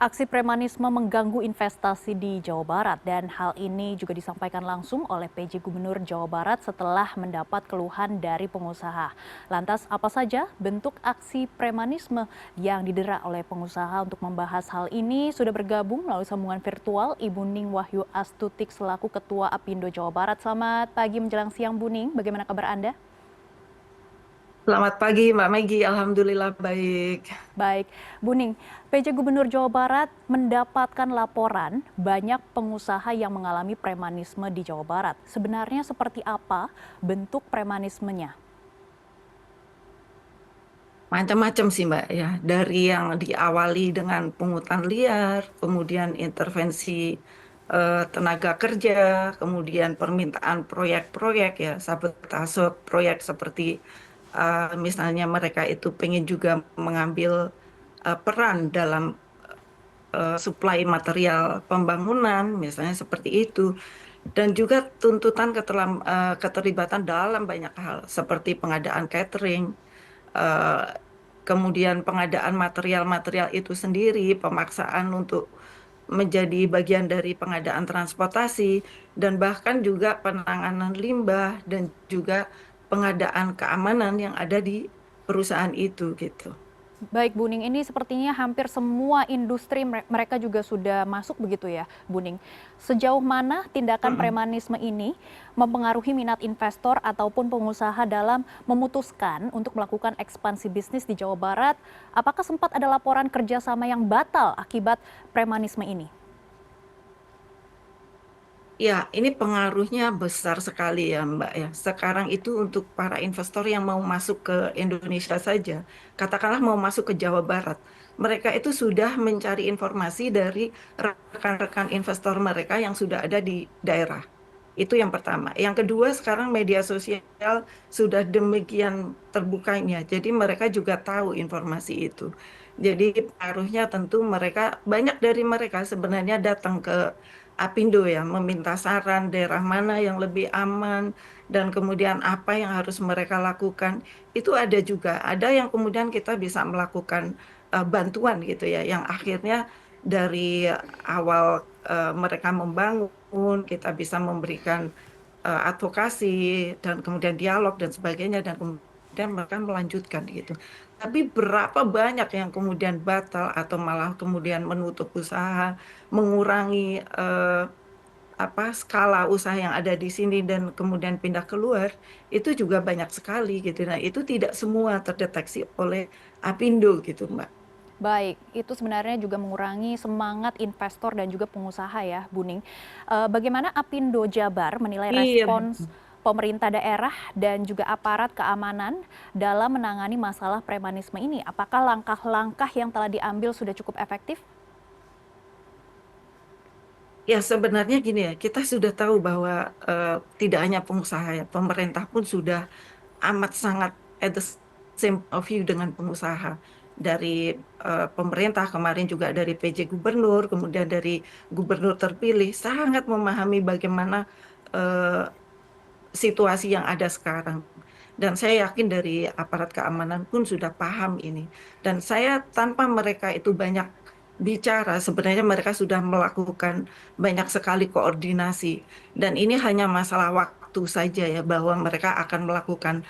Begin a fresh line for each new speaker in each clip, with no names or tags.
Aksi premanisme mengganggu investasi di Jawa Barat dan hal ini juga disampaikan langsung oleh PJ Gubernur Jawa Barat setelah mendapat keluhan dari pengusaha. Lantas apa saja bentuk aksi premanisme yang didera oleh pengusaha? Untuk membahas hal ini sudah bergabung melalui sambungan virtual Ibu Ning Wahyu Astutik selaku Ketua Apindo Jawa Barat. Selamat pagi menjelang siang Bu Ning, bagaimana kabar Anda?
Selamat pagi Mbak Maggie, Alhamdulillah baik.
Baik, Bu Ning, PJ Gubernur Jawa Barat mendapatkan laporan banyak pengusaha yang mengalami premanisme di Jawa Barat. Sebenarnya seperti apa bentuk premanismenya?
Macam-macam sih Mbak ya, dari yang diawali dengan pungutan liar, kemudian intervensi tenaga kerja, kemudian permintaan proyek-proyek ya, sabotase proyek seperti misalnya mereka itu pengen juga mengambil peran dalam suplai material pembangunan, misalnya seperti itu. Dan juga tuntutan keterlibatan dalam banyak hal, seperti pengadaan catering, eh, kemudian pengadaan material-material itu sendiri, pemaksaan untuk menjadi bagian dari pengadaan transportasi, dan bahkan juga penanganan limbah dan juga pengadaan keamanan yang ada di perusahaan itu gitu.
Baik, Bu Ning, ini sepertinya hampir semua industri mereka juga sudah masuk begitu ya, Bu Ning. Sejauh mana tindakan
Mm-mm.
premanisme ini mempengaruhi minat investor ataupun pengusaha dalam memutuskan untuk melakukan ekspansi bisnis di Jawa Barat? Apakah sempat ada laporan kerjasama yang batal akibat premanisme ini?
Ya, ini pengaruhnya besar sekali ya, Mbak ya. Sekarang itu untuk para investor yang mau masuk ke Indonesia saja, katakanlah mau masuk ke Jawa Barat, mereka itu sudah mencari informasi dari rekan-rekan investor mereka yang sudah ada di daerah. Itu yang pertama. Yang kedua, sekarang media sosial sudah demikian terbukanya, jadi mereka juga tahu informasi itu. Jadi pengaruhnya tentu mereka, banyak dari mereka sebenarnya datang ke Apindo ya, meminta saran daerah mana yang lebih aman dan kemudian apa yang harus mereka lakukan. Itu ada juga, ada yang kemudian kita bisa melakukan bantuan gitu ya, yang akhirnya dari awal mereka membangun, kita bisa memberikan advokasi dan kemudian dialog dan sebagainya dan kemudian mereka melanjutkan gitu. Tapi berapa banyak yang kemudian batal atau malah kemudian menutup usaha, mengurangi skala usaha yang ada di sini dan kemudian pindah keluar, itu juga banyak sekali gitu. Nah, itu tidak semua terdeteksi oleh Apindo gitu, Mbak.
Baik, itu sebenarnya juga mengurangi semangat investor dan juga pengusaha ya, Bu Ning. Bagaimana Apindo Jabar menilai
Iya.
respons pemerintah daerah dan juga aparat keamanan dalam menangani masalah premanisme ini? Apakah langkah-langkah yang telah diambil sudah cukup efektif?
Ya, sebenarnya gini ya, kita sudah tahu bahwa eh, tidak hanya pengusaha ya, pemerintah pun sudah amat sangat at the same of view dengan pengusaha. Dari pemerintah kemarin juga dari PJ Gubernur, kemudian dari Gubernur terpilih, sangat memahami bagaimana eh, situasi yang ada sekarang. Dan saya yakin dari aparat keamanan pun sudah paham ini. Dan saya tanpa mereka itu banyak bicara, sebenarnya mereka sudah melakukan banyak sekali koordinasi. Dan ini hanya masalah waktu saja ya, bahwa mereka akan melakukan,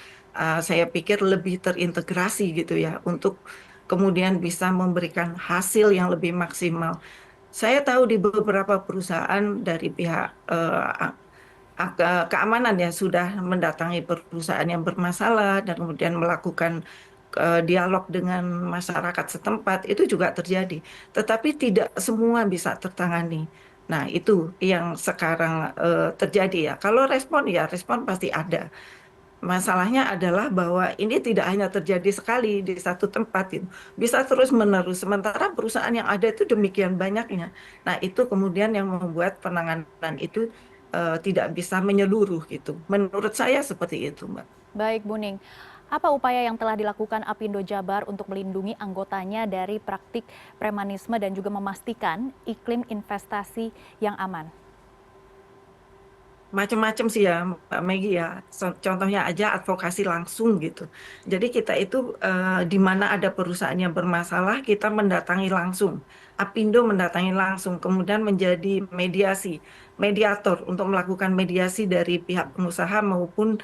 saya pikir lebih terintegrasi gitu ya, untuk kemudian bisa memberikan hasil yang lebih maksimal. Saya tahu di beberapa perusahaan dari pihak keamanan ya sudah mendatangi perusahaan yang bermasalah dan kemudian melakukan dialog dengan masyarakat setempat itu juga terjadi. Tetapi tidak semua bisa tertangani. Nah, itu yang sekarang terjadi ya. Kalau respon ya respon pasti ada. Masalahnya adalah bahwa ini tidak hanya terjadi sekali di satu tempat itu, bisa terus-menerus. Sementara perusahaan yang ada itu demikian banyaknya. Nah, itu kemudian yang membuat penanganan itu tidak bisa menyeluruh gitu. Menurut saya seperti itu, Mbak.
Baik, Bu Ning. Apa upaya yang telah dilakukan Apindo Jabar untuk melindungi anggotanya dari praktik premanisme dan juga memastikan iklim investasi yang aman?
macam-macam sih ya Mbak Megi ya. Contohnya aja advokasi langsung gitu. Jadi kita itu di mana ada perusahaan yang bermasalah, kita mendatangi langsung. Apindo mendatangi langsung, kemudian menjadi mediator untuk melakukan mediasi dari pihak pengusaha maupun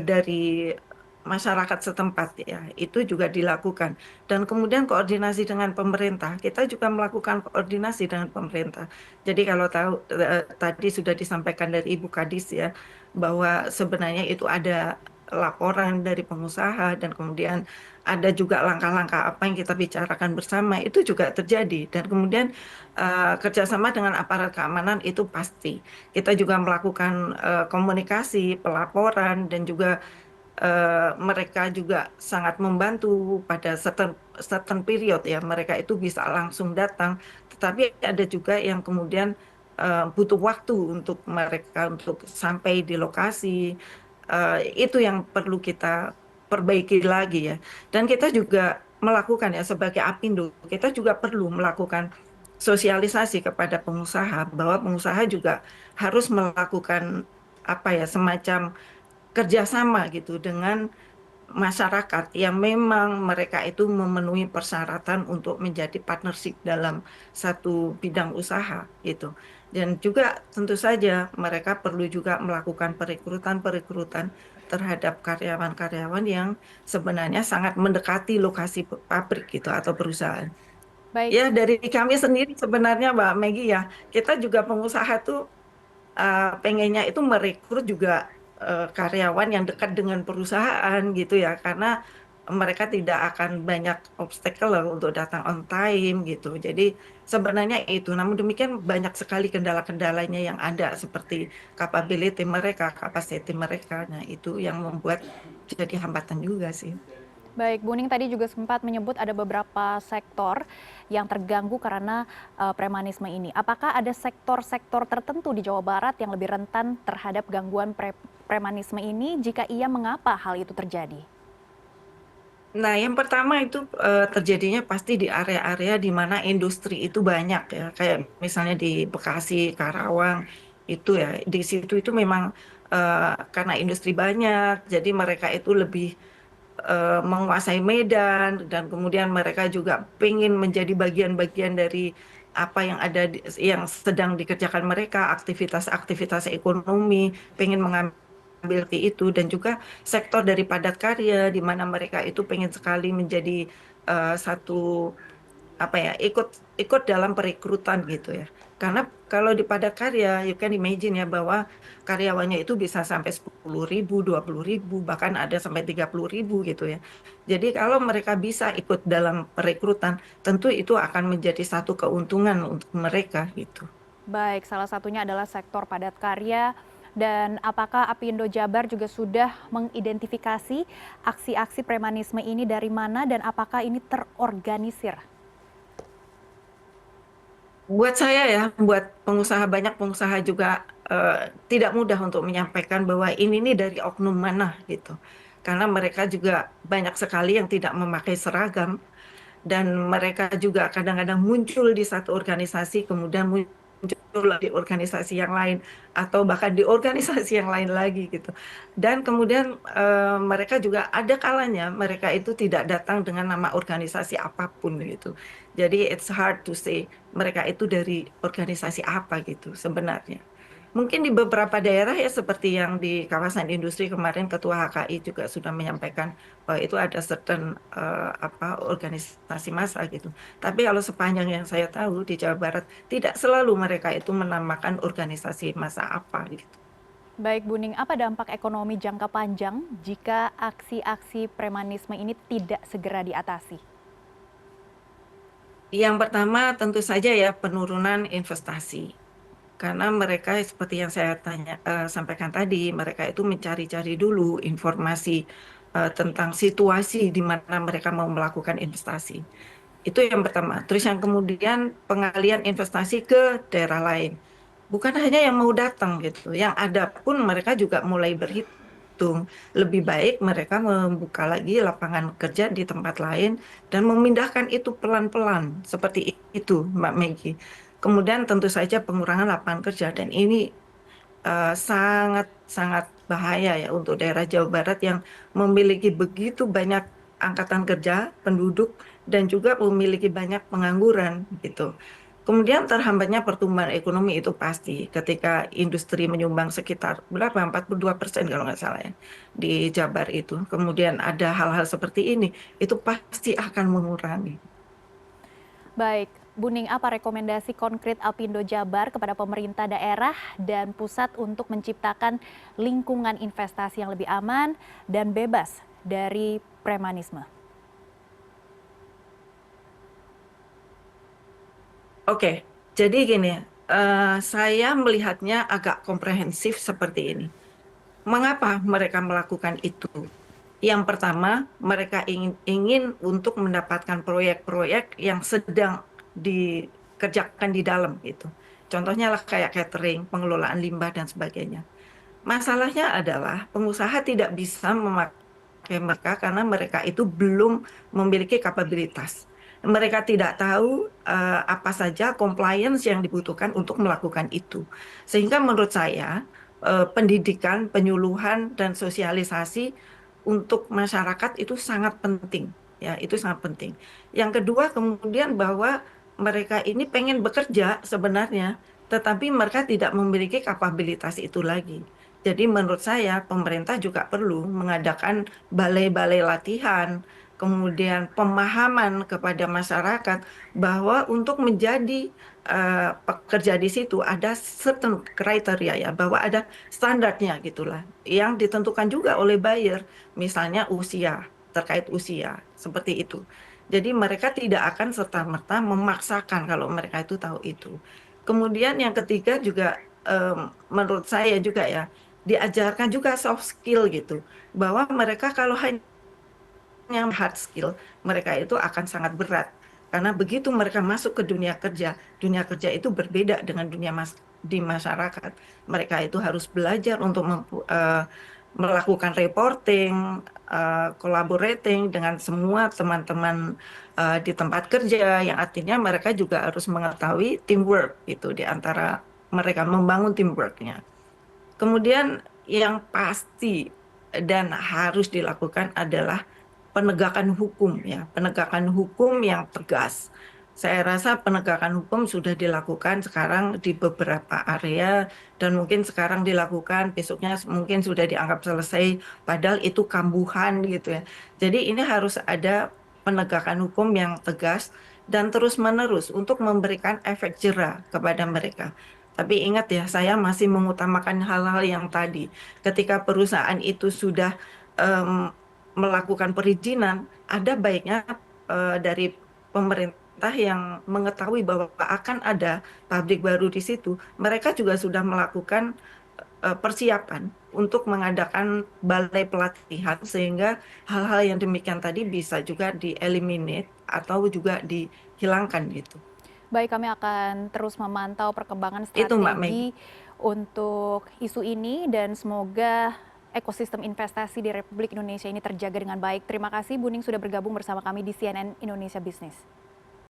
dari masyarakat setempat ya. Itu juga dilakukan. Dan kemudian koordinasi dengan pemerintah, kita juga melakukan koordinasi dengan pemerintah. Jadi kalau tahu tadi sudah disampaikan dari Ibu Kadis ya bahwa sebenarnya itu ada laporan dari pengusaha dan kemudian ada juga langkah-langkah apa yang kita bicarakan bersama itu juga terjadi dan kemudian kerjasama dengan aparat keamanan itu pasti kita juga melakukan komunikasi pelaporan dan juga mereka juga sangat membantu pada certain period ya mereka itu bisa langsung datang tetapi ada juga yang kemudian butuh waktu untuk mereka untuk sampai di lokasi. Itu yang perlu kita perbaiki lagi ya dan kita juga melakukan ya sebagai Apindo kita juga perlu melakukan sosialisasi kepada pengusaha bahwa pengusaha juga harus melakukan apa ya semacam kerjasama gitu dengan masyarakat yang memang mereka itu memenuhi persyaratan untuk menjadi partnership dalam satu bidang usaha gitu. Dan juga tentu saja mereka perlu juga melakukan perekrutan terhadap karyawan-karyawan yang sebenarnya sangat mendekati lokasi pabrik gitu atau perusahaan.
Baik.
Ya dari kami sendiri sebenarnya Mbak Megi ya, kita juga pengusaha tuh pengennya itu merekrut juga karyawan yang dekat dengan perusahaan gitu ya karena mereka tidak akan banyak obstacle lah untuk datang on time gitu. Jadi sebenarnya itu, namun demikian banyak sekali kendala-kendalanya yang ada seperti capability mereka, kapasiti mereka. Nah, itu yang membuat jadi hambatan juga sih.
Baik, Bu Ning tadi juga sempat menyebut ada beberapa sektor yang terganggu karena premanisme ini. Apakah ada sektor-sektor tertentu di Jawa Barat yang lebih rentan terhadap gangguan premanisme ini? Jika iya, mengapa hal itu terjadi?
Nah, yang pertama itu terjadinya pasti di area-area di mana industri itu banyak ya, kayak misalnya di Bekasi, Karawang itu ya, di situ itu memang karena industri banyak, jadi mereka itu lebih menguasai medan dan kemudian mereka juga pengen menjadi bagian-bagian dari apa yang ada yang sedang dikerjakan mereka, aktivitas-aktivitas ekonomi, pengen mengambil ke itu dan juga sektor dari padat karya di mana mereka itu pengen sekali menjadi satu apa ya ikut ikut dalam perekrutan gitu ya karena kalau di padat karya you can imagine ya bahwa karyawannya itu bisa sampai 10.000 20.000 bahkan ada sampai 30.000 gitu ya jadi kalau mereka bisa ikut dalam perekrutan tentu itu akan menjadi satu keuntungan untuk mereka gitu.
Baik, salah satunya adalah sektor padat karya. Dan apakah Apindo Jabar juga sudah mengidentifikasi aksi-aksi premanisme ini dari mana dan apakah ini terorganisir?
Buat saya ya, buat pengusaha banyak pengusaha juga tidak mudah untuk menyampaikan bahwa ini nih dari oknum mana gitu. Karena mereka juga banyak sekali yang tidak memakai seragam dan mereka juga kadang-kadang muncul di satu organisasi kemudian muncul di organisasi yang lain atau bahkan di organisasi yang lain lagi gitu. Dan kemudian mereka juga ada kalanya mereka itu tidak datang dengan nama organisasi apapun gitu. Jadi it's hard to say mereka itu dari organisasi apa gitu sebenarnya. Mungkin di beberapa daerah ya seperti yang di kawasan industri kemarin Ketua HKI juga sudah menyampaikan bahwa itu ada certain apa organisasi massa gitu. Tapi kalau sepanjang yang saya tahu di Jawa Barat tidak selalu mereka itu menamakan organisasi massa apa gitu.
Baik, Bu Ning, apa dampak ekonomi jangka panjang jika aksi-aksi premanisme ini tidak segera diatasi?
Yang pertama tentu saja ya penurunan investasi. Karena mereka seperti yang saya sampaikan tadi, mereka itu mencari-cari dulu informasi tentang situasi di mana mereka mau melakukan investasi. Itu yang pertama. Terus yang kemudian pengalian investasi ke daerah lain. Bukan hanya yang mau datang gitu, yang ada pun mereka juga mulai berhitung. Lebih baik mereka membuka lagi lapangan kerja di tempat lain dan memindahkan itu pelan-pelan seperti itu, Mbak Megi. Kemudian tentu saja pengurangan lapangan kerja dan ini sangat-sangat bahaya ya untuk daerah Jawa Barat yang memiliki begitu banyak angkatan kerja, penduduk, dan juga memiliki banyak pengangguran gitu. Kemudian terhambatnya pertumbuhan ekonomi itu pasti ketika industri menyumbang sekitar berapa 42% kalau nggak salah ya di Jabar itu. Kemudian ada hal-hal seperti ini, itu pasti akan mengurangi.
Baik, Bu Ning, apa rekomendasi konkret Apindo Jabar kepada pemerintah daerah dan pusat untuk menciptakan lingkungan investasi yang lebih aman dan bebas dari premanisme?
Oke, jadi gini, saya melihatnya agak komprehensif seperti ini. Mengapa mereka melakukan itu? Yang pertama, mereka ingin untuk mendapatkan proyek-proyek yang sedang dikerjakan di dalam gitu. Contohnya lah kayak catering, pengelolaan limbah dan sebagainya. Masalahnya adalah pengusaha tidak bisa memakai mereka karena mereka itu belum memiliki kapabilitas. Mereka tidak tahu apa saja compliance yang dibutuhkan untuk melakukan itu. Sehingga menurut saya pendidikan, penyuluhan dan sosialisasi untuk masyarakat itu sangat penting. Ya, itu sangat penting. Yang kedua kemudian bahwa mereka ini pengen bekerja sebenarnya, tetapi mereka tidak memiliki kapabilitas itu lagi. Jadi menurut saya pemerintah juga perlu mengadakan balai-balai latihan, kemudian pemahaman kepada masyarakat bahwa untuk menjadi pekerja di situ ada certain kriteria ya, bahwa ada standarnya gitulah, yang ditentukan juga oleh buyer, misalnya usia, terkait usia, seperti itu. Jadi mereka tidak akan serta-merta memaksakan kalau mereka itu tahu itu. Kemudian yang ketiga juga menurut saya juga ya, diajarkan juga soft skill gitu, bahwa mereka kalau hanya hard skill, mereka itu akan sangat berat. Karena begitu mereka masuk ke dunia kerja itu berbeda dengan di masyarakat. Mereka itu harus belajar untuk melakukan reporting, collaborating dengan semua teman-teman di tempat kerja, yang artinya mereka juga harus mengetahui teamwork itu di antara mereka, membangun teamworknya. Kemudian yang pasti dan harus dilakukan adalah penegakan hukum ya, penegakan hukum yang tegas. Saya rasa penegakan hukum sudah dilakukan sekarang di beberapa area dan mungkin sekarang dilakukan, besoknya mungkin sudah dianggap selesai, padahal itu kambuhan gitu ya. Jadi ini harus ada penegakan hukum yang tegas dan terus-menerus untuk memberikan efek jera kepada mereka. Tapi ingat ya, saya masih mengutamakan hal-hal yang tadi. Ketika perusahaan itu sudah em, melakukan perizinan, ada baiknya dari pemerintah yang mengetahui bahwa akan ada pabrik baru di situ, mereka juga sudah melakukan persiapan untuk mengadakan balai pelatihan sehingga hal-hal yang demikian tadi bisa juga di-eliminate atau juga dihilangkan gitu.
Baik, kami akan terus memantau perkembangan
Itu Mbak Megi.
strategi untuk isu ini dan semoga ekosistem investasi di Republik Indonesia ini terjaga dengan baik. Terima kasih Bu Ning sudah bergabung bersama kami di CNN Indonesia Business.